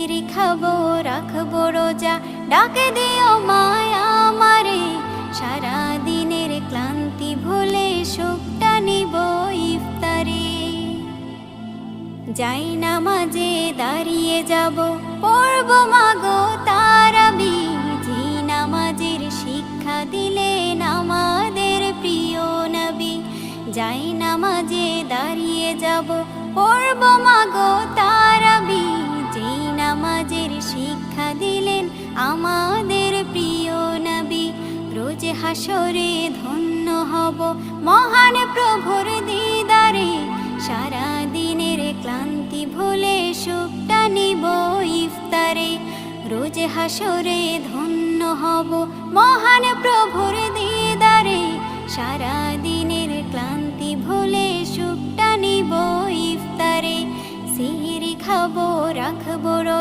খাবো রাখবো রোজা, ডাকে দিও মায়া আমারে। সারা দিনের ক্লান্তি ভুলে সুখটা নিব ইফতারে। যাই নামাজে দাঁড়িয়ে যাব, পড়ব মাগো তারাবি। যে নামাজের শিক্ষা দিলেন আমাদের প্রিয় নবী। যাই নামাজে দাঁড়িয়ে যাব, পড়ব মাগো তারাবি। যে নামাজের শিক্ষা দিলেন আমাদের প্রিয় নবী। রোজ হাসরে ধন্য হব মহান প্রভুর দিদারে। সারা দিনের ক্লান্তি ভুলে সুখটা নিব ইফতারে। রোজ হাসরে ধন্য হব মহান প্রভুর দিদারে। সারা দিনের ক্লান্তি ভুলে সুখটা নিব ইফতারে। সিহরি খাবো রাখবো রোজা।